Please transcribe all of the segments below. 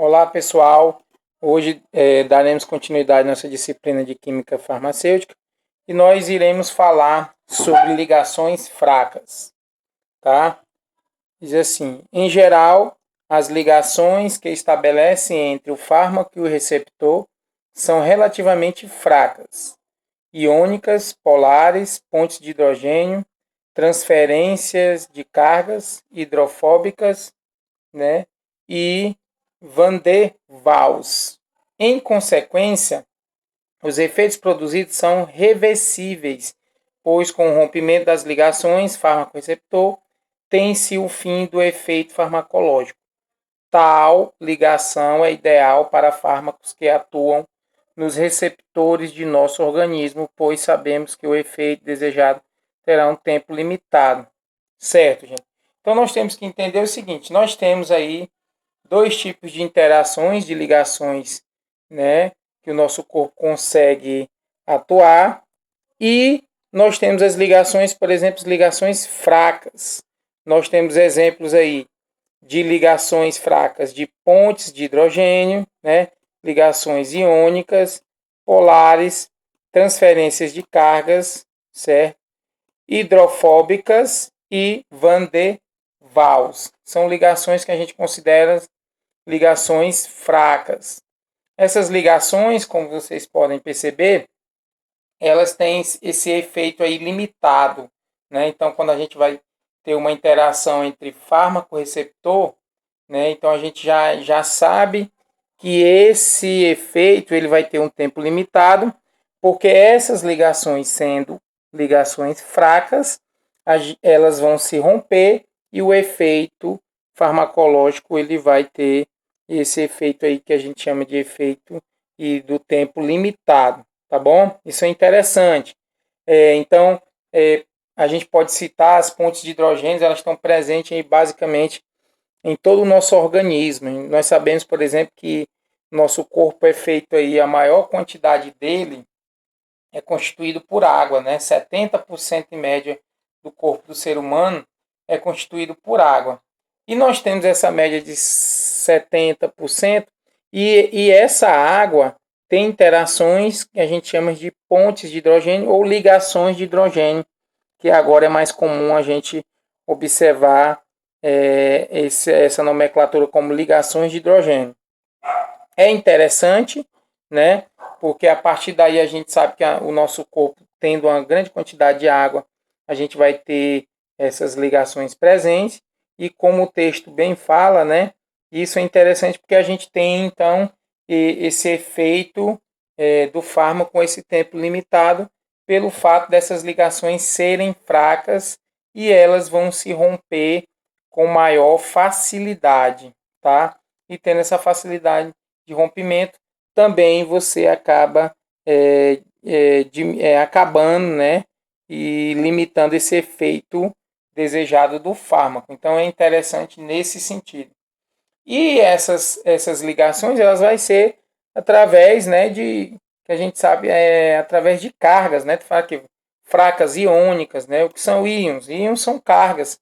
Olá pessoal, hoje daremos continuidade à nossa disciplina de Química Farmacêutica e nós iremos falar sobre ligações fracas, tá? Diz assim, em geral, as ligações que estabelecem entre o fármaco e o receptor são relativamente fracas, iônicas, polares, pontes de hidrogênio, transferências de cargas hidrofóbicas, né? E Van der Waals. Em consequência, os efeitos produzidos são reversíveis, pois com o rompimento das ligações fármaco-receptor tem-se o fim do efeito farmacológico. Tal ligação é ideal para fármacos que atuam nos receptores de nosso organismo, pois sabemos que o efeito desejado terá um tempo limitado. Certo, gente? Então nós temos que entender o seguinte, nós temos aí dois tipos de interações, de ligações, né, que o nosso corpo consegue atuar, e nós temos as ligações, por exemplo, ligações fracas. Nós temos exemplos aí de ligações fracas de pontes de hidrogênio, né, ligações iônicas, polares, transferências de cargas, certo? Hidrofóbicas e Van der Waals. São ligações que a gente considera ligações fracas. Essas ligações, como vocês podem perceber, elas têm esse efeito aí limitado, né? Então, quando a gente vai ter uma interação entre fármaco-receptor, né? Então a gente já sabe que esse efeito ele vai ter um tempo limitado, porque essas ligações, sendo ligações fracas, elas vão se romper e o efeito farmacológico ele vai ter esse efeito aí que a gente chama de efeito e do tempo limitado, tá bom? Isso é interessante. Então, a gente pode citar as pontes de hidrogênio, elas estão presentes aí basicamente em todo o nosso organismo. Nós sabemos, por exemplo, que nosso corpo é feito aí, a maior quantidade dele é constituído por água, né? 70% em média do corpo do ser humano é constituído por água. E nós temos essa média de 70%, e essa água tem interações que a gente chama de pontes de hidrogênio ou ligações de hidrogênio, que agora é mais comum a gente observar essa nomenclatura como ligações de hidrogênio. É interessante, né? Porque a partir daí a gente sabe que o nosso corpo, tendo uma grande quantidade de água, a gente vai ter essas ligações presentes. E como o texto bem fala, né? Isso é interessante porque a gente tem, então, esse efeito do fármaco com esse tempo limitado, pelo fato dessas ligações serem fracas e elas vão se romper com maior facilidade, tá? E tendo essa facilidade de rompimento, também você acaba acabando, né, e limitando esse efeito desejado do fármaco. Então é interessante nesse sentido. E essas ligações elas vai ser através, né, de que a gente sabe através de cargas, né? Tu fala que fracas iônicas, né? O que são íons? Íons são cargas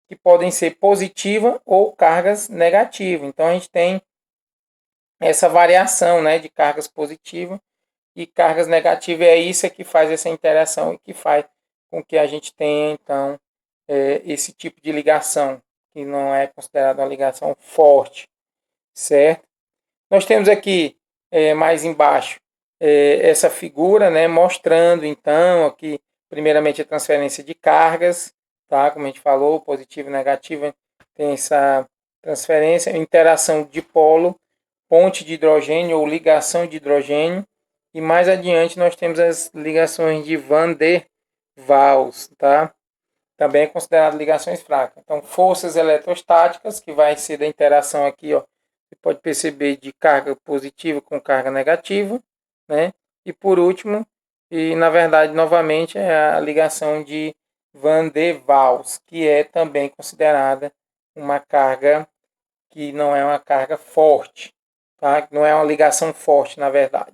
que podem ser positivas ou cargas negativas. Então a gente tem essa variação, né, de cargas positivas e cargas negativas. É isso que faz essa interação e que faz com que a gente tenha, então, esse tipo de ligação, que não é considerada uma ligação forte, certo? Nós temos aqui, mais embaixo, essa figura, né, mostrando, então, aqui, primeiramente, a transferência de cargas, tá? Como a gente falou, positiva e negativa, tem essa transferência, interação de dipolo, ponte de hidrogênio ou ligação de hidrogênio, e mais adiante nós temos as ligações de Van der Waals, tá? Também é considerado ligações fracas. Então, forças eletrostáticas, que vai ser da interação aqui, ó, você pode perceber de carga positiva com carga negativa, né? E por último, e na verdade, novamente, é a ligação de Van der Waals, que é também considerada uma carga que não é uma carga forte, tá? Não é uma ligação forte, na verdade.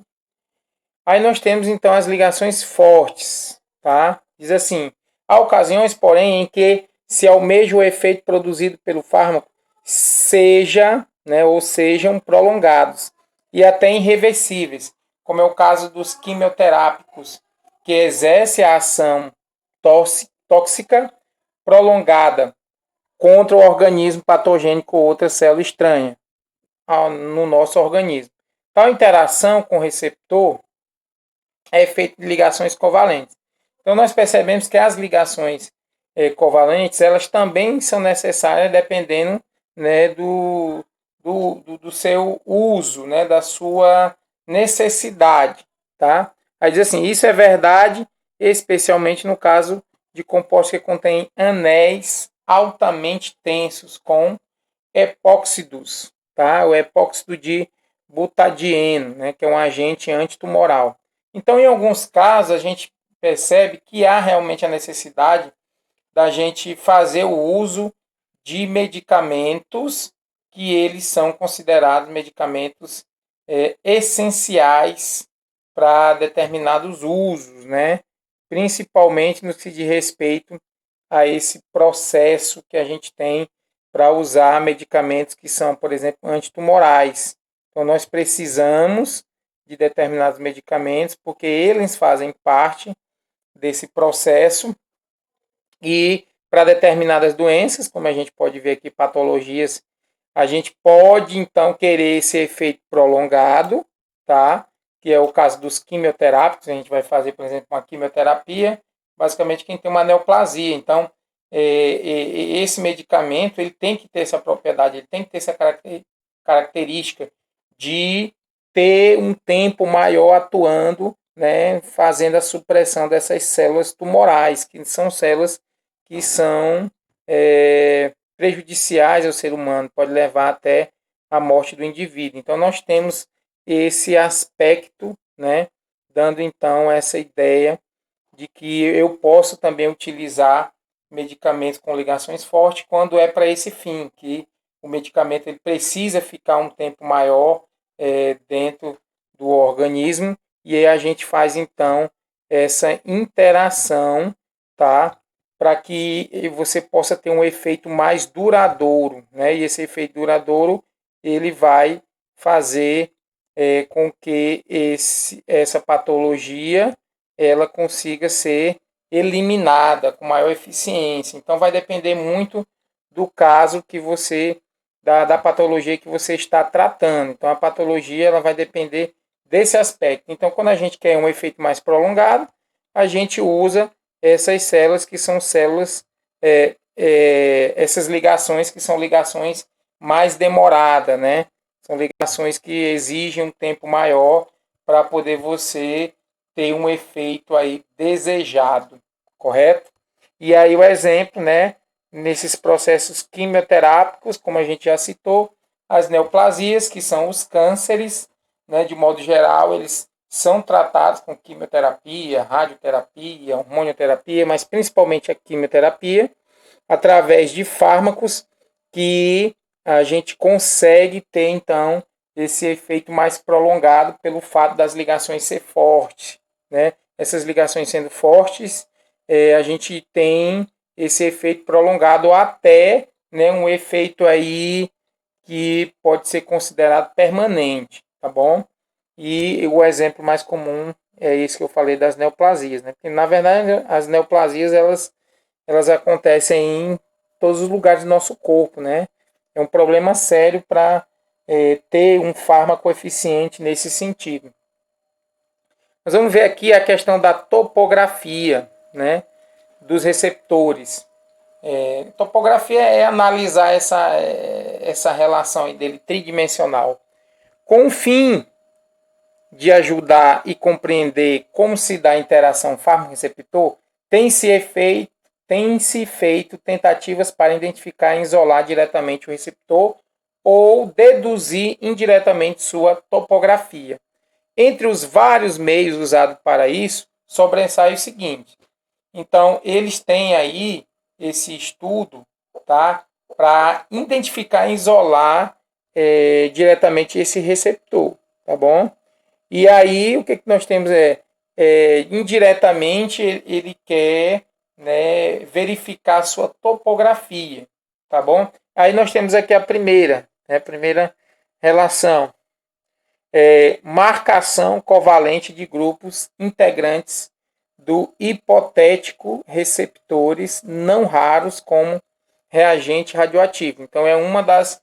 Aí nós temos então as ligações fortes, tá? Diz assim: há ocasiões, porém, em que se almeja o efeito produzido pelo fármaco seja né, ou sejam prolongados e até irreversíveis, como é o caso dos quimioterápicos, que exerce a ação tóxica prolongada contra o organismo patogênico ou outra célula estranha no nosso organismo. Tal interação com o receptor é feita de ligações covalentes. Então, nós percebemos que as ligações covalentes, elas também são necessárias dependendo, né, do seu uso, né, da sua necessidade, tá? Aí diz assim, isso é verdade, especialmente no caso de compostos que contêm anéis altamente tensos com epóxidos, tá? O epóxido de butadieno, né, que é um agente antitumoral. Então, em alguns casos, a gente percebe que há realmente a necessidade da gente fazer o uso de medicamentos que eles são considerados medicamentos essenciais para determinados usos, né? Principalmente no que diz respeito a esse processo que a gente tem para usar medicamentos que são, por exemplo, antitumorais. Então, nós precisamos de determinados medicamentos porque eles fazem parte desse processo e para determinadas doenças, como a gente pode ver aqui, patologias, a gente pode então querer esse efeito prolongado, tá? Que é o caso dos quimioterápicos. A gente vai fazer, por exemplo, uma quimioterapia, basicamente quem tem uma neoplasia. Então, esse medicamento ele tem que ter essa propriedade, ele tem que ter essa característica de ter um tempo maior atuando, né, fazendo a supressão dessas células tumorais, que são células que são prejudiciais ao ser humano, pode levar até a morte do indivíduo. Então, nós temos esse aspecto, né, dando então essa ideia de que eu posso também utilizar medicamentos com ligações fortes quando é para esse fim, que o medicamento ele precisa ficar um tempo maior dentro do organismo, e aí a gente faz então essa interação, tá? Para que você possa ter um efeito mais duradouro, né? E esse efeito duradouro ele vai fazer com que essa patologia ela consiga ser eliminada com maior eficiência. Então vai depender muito do caso que você da patologia que você está tratando. Então a patologia ela vai depender desse aspecto. Então quando a gente quer um efeito mais prolongado, a gente usa essas células que são células essas ligações que são ligações mais demoradas, né? São ligações que exigem um tempo maior para poder você ter um efeito aí desejado, correto? E aí o exemplo, né, nesses processos quimioterápicos, como a gente já citou, as neoplasias, que são os cânceres, né, de modo geral, eles são tratados com quimioterapia, radioterapia, hormonioterapia, mas principalmente a quimioterapia, através de fármacos que a gente consegue ter, então, esse efeito mais prolongado pelo fato das ligações ser fortes, né? Essas ligações sendo fortes, a gente tem esse efeito prolongado até, né, um efeito aí que pode ser considerado permanente, tá bom? E o exemplo mais comum é esse que eu falei das neoplasias, né? Porque, na verdade, as neoplasias, elas acontecem em todos os lugares do nosso corpo, né? É um problema sério para ter um fármaco eficiente nesse sentido. Nós vamos ver aqui a questão da topografia, né, dos receptores. Topografia é analisar essa relação dele tridimensional com o fim de ajudar e compreender como se dá a interação fármaco-receptor. Tem-se feito tentativas para identificar e isolar diretamente o receptor ou deduzir indiretamente sua topografia. Entre os vários meios usados para isso, sobressai o seguinte. Então, eles têm aí esse estudo, tá, para identificar e isolar diretamente esse receptor, tá bom? E aí, o que nós temos indiretamente, ele quer, né, verificar a sua topografia, tá bom? Aí nós temos aqui a primeira, né? Primeira relação marcação covalente de grupos integrantes do hipotético receptores não raros como reagente radioativo. Então, é uma das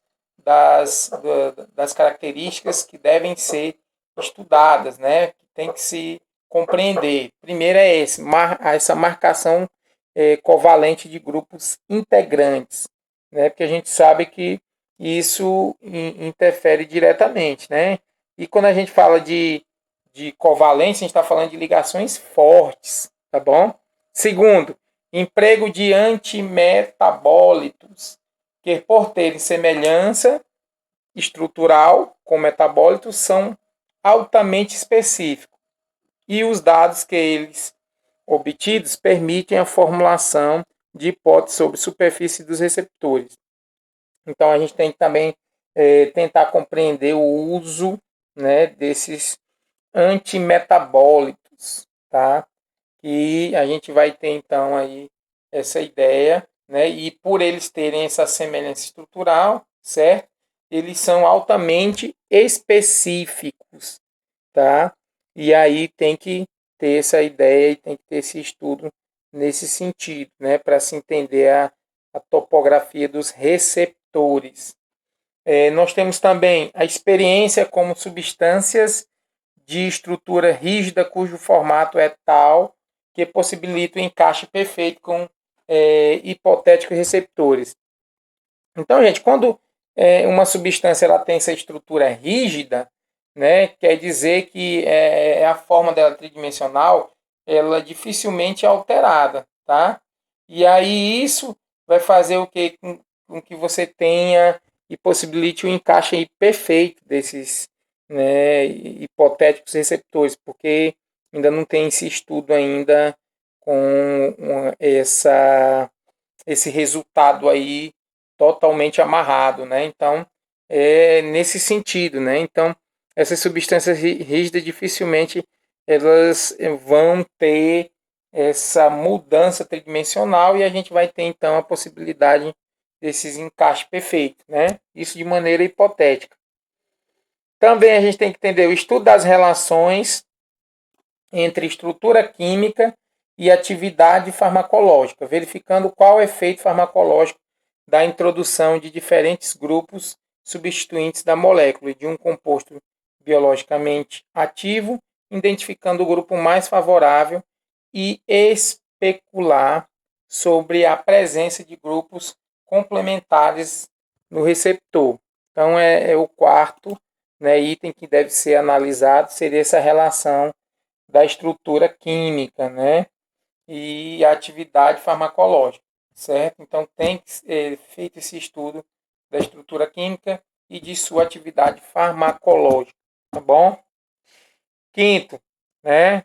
características que devem ser estudadas, né? Que tem que se compreender. Primeiro é essa marcação covalente de grupos integrantes, né? Porque a gente sabe que isso interfere diretamente, né? E quando a gente fala de covalência, a gente está falando de ligações fortes, tá bom? Segundo, emprego de antimetabólitos, que por terem semelhança estrutural com metabólitos, são altamente específicos. E os dados que eles obtidos permitem a formulação de hipóteses sobre superfície dos receptores. Então, a gente tem que também tentar compreender o uso, né, desses antimetabólitos, tá? E a gente vai ter então aí essa ideia, né? E por eles terem essa semelhança estrutural, certo? Eles são altamente específicos, tá? E aí tem que ter essa ideia e tem que ter esse estudo nesse sentido, né? Para se entender a topografia dos receptores. Nós temos também a experiência como substâncias de estrutura rígida cujo formato é tal que possibilita o encaixe perfeito com hipotéticos receptores. Então, gente, quando uma substância ela tem essa estrutura rígida, né, quer dizer que a forma dela tridimensional ela dificilmente é alterada, tá? E aí isso vai fazer o que com que você tenha e possibilite o encaixe aí perfeito desses, né, hipotéticos receptores, porque ainda não tem esse estudo ainda com esse resultado aí totalmente amarrado, né? Então, é nesse sentido, né? Então, essas substâncias rígidas dificilmente elas vão ter essa mudança tridimensional e a gente vai ter então a possibilidade desses encaixes perfeitos, né? Isso de maneira hipotética. Também a gente tem que entender o estudo das relações entre estrutura química e atividade farmacológica, verificando qual é o efeito farmacológico da introdução de diferentes grupos substituintes da molécula de um composto biologicamente ativo, identificando o grupo mais favorável e especular sobre a presença de grupos complementares no receptor. Então, é o quarto, né, item que deve ser analisado, seria essa relação da estrutura química, né, e a atividade farmacológica, certo? Então, tem que ser feito esse estudo da estrutura química e de sua atividade farmacológica, tá bom? Quinto, né,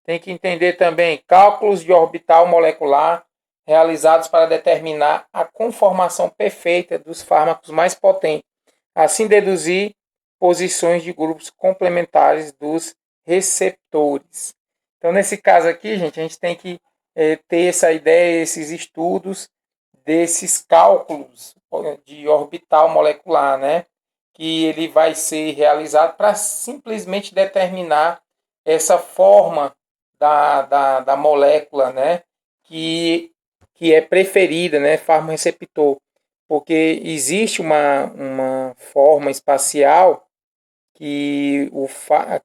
tem que entender também cálculos de orbital molecular realizados para determinar a conformação perfeita dos fármacos mais potentes, assim deduzir posições de grupos complementares dos receptores. Então, nesse caso aqui, gente, a gente tem que ter essa ideia, esses estudos desses cálculos de orbital molecular, né? Que ele vai ser realizado para simplesmente determinar essa forma da molécula, né? Que é preferida, né? Farmreceptor. Porque existe uma forma espacial que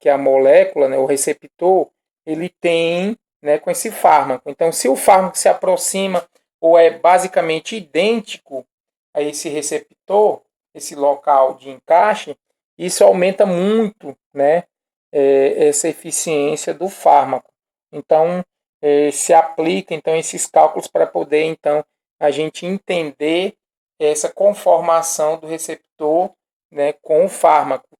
a molécula, né, o receptor, ele tem, né, com esse fármaco. Então, se o fármaco se aproxima ou é basicamente idêntico a esse receptor, esse local de encaixe, isso aumenta muito, né, essa eficiência do fármaco. Então, se aplica então esses cálculos para poder então a gente entender essa conformação do receptor, né, com o fármaco.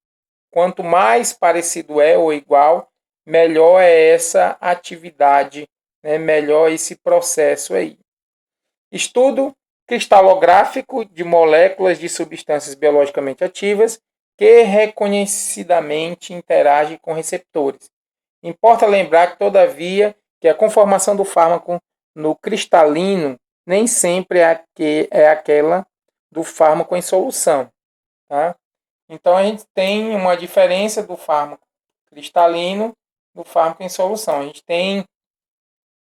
Quanto mais parecido é ou igual, melhor é essa atividade, né? Melhor esse processo aí. Estudo cristalográfico de moléculas de substâncias biologicamente ativas que reconhecidamente interagem com receptores. Importa lembrar que, todavia, que a conformação do fármaco no cristalino nem sempre é aquela do fármaco em solução. tá? Então, a gente tem uma diferença do fármaco cristalino do fármaco em solução. A gente tem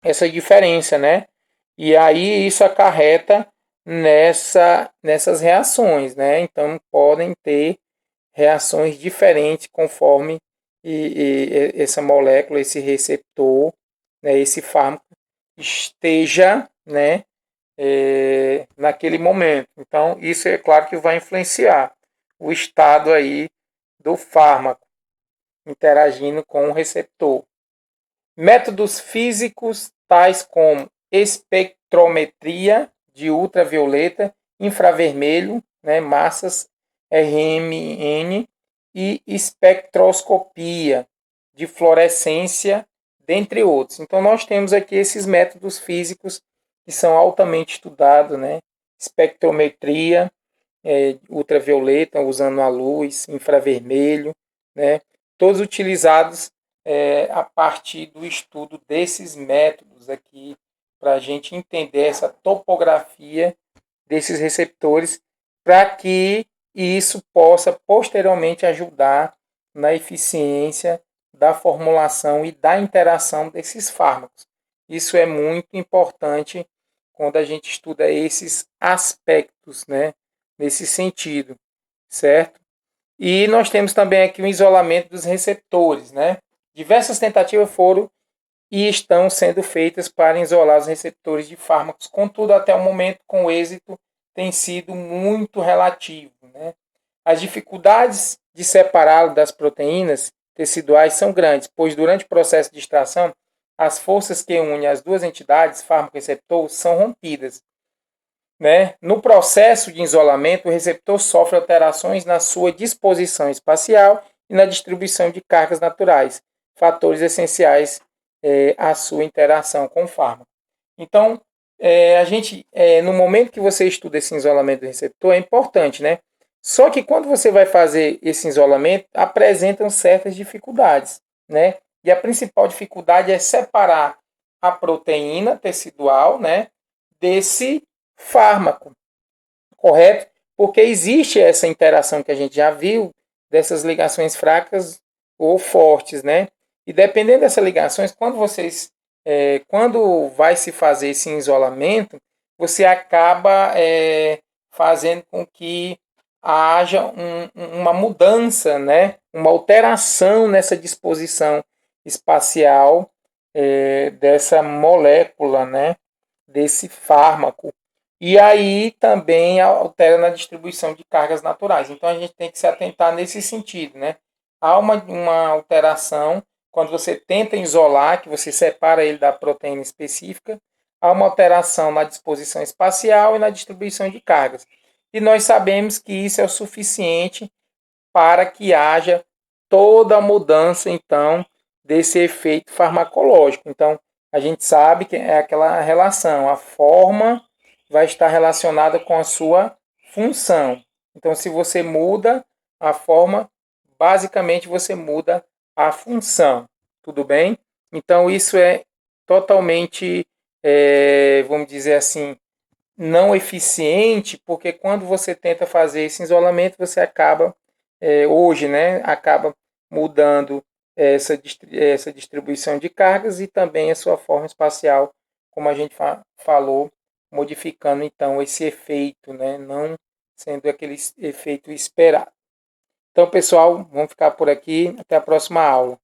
essa diferença, né? E aí isso acarreta nessas reações, né? Então, podem ter reações diferentes conforme essa molécula, esse receptor, né, esse fármaco esteja, né, naquele momento. Então, isso é claro que vai influenciar o estado aí do fármaco interagindo com o receptor. Métodos físicos tais como espectrometria de ultravioleta, infravermelho, né, massas RMN e espectroscopia de fluorescência, dentre outros. Então nós temos aqui esses métodos físicos que são altamente estudados, né? Espectrometria ultravioleta, usando a luz, infravermelho, né? Todos utilizados a partir do estudo desses métodos aqui, para a gente entender essa topografia desses receptores, para que isso possa posteriormente ajudar na eficiência da formulação e da interação desses fármacos. Isso é muito importante quando a gente estuda esses aspectos, né, nesse sentido, certo? E nós temos também aqui o isolamento dos receptores, né? Diversas tentativas foram e estão sendo feitas para isolar os receptores de fármacos, contudo, até o momento, com êxito, tem sido muito relativo, né? As dificuldades de separá-lo das proteínas teciduais são grandes, pois durante o processo de extração, as forças que unem as duas entidades, fármaco e receptor, são rompidas, né? No processo de isolamento, o receptor sofre alterações na sua disposição espacial e na distribuição de cargas naturais, fatores essenciais à sua interação com o fármaco. Então, no momento que você estuda esse isolamento do receptor, é importante, né? Só que quando você vai fazer esse isolamento, apresentam certas dificuldades, né? E a principal dificuldade é separar a proteína tecidual, né, desse fármaco, correto? Porque existe essa interação que a gente já viu dessas ligações fracas ou fortes, né? E dependendo dessas ligações, quando vai se fazer esse isolamento, você acaba fazendo com que haja uma mudança, né? Uma alteração nessa disposição espacial dessa molécula, né? Desse fármaco. E aí também altera na distribuição de cargas naturais. Então a gente tem que se atentar nesse sentido, né? Há uma alteração quando você tenta isolar, que você separa ele da proteína específica, há uma alteração na disposição espacial e na distribuição de cargas. E nós sabemos que isso é o suficiente para que haja toda a mudança, então, desse efeito farmacológico. Então, a gente sabe que é aquela relação, a forma vai estar relacionada com a sua função. Então, se você muda a forma, basicamente você muda a função. Tudo bem? Então, isso é totalmente, vamos dizer assim, não eficiente, porque quando você tenta fazer esse isolamento, você acaba, hoje, né, acaba mudando essa distribuição de cargas e também a sua forma espacial, como a gente falou, modificando então esse efeito, né, não sendo aquele efeito esperado. Então, pessoal, vamos ficar por aqui. Até a próxima aula.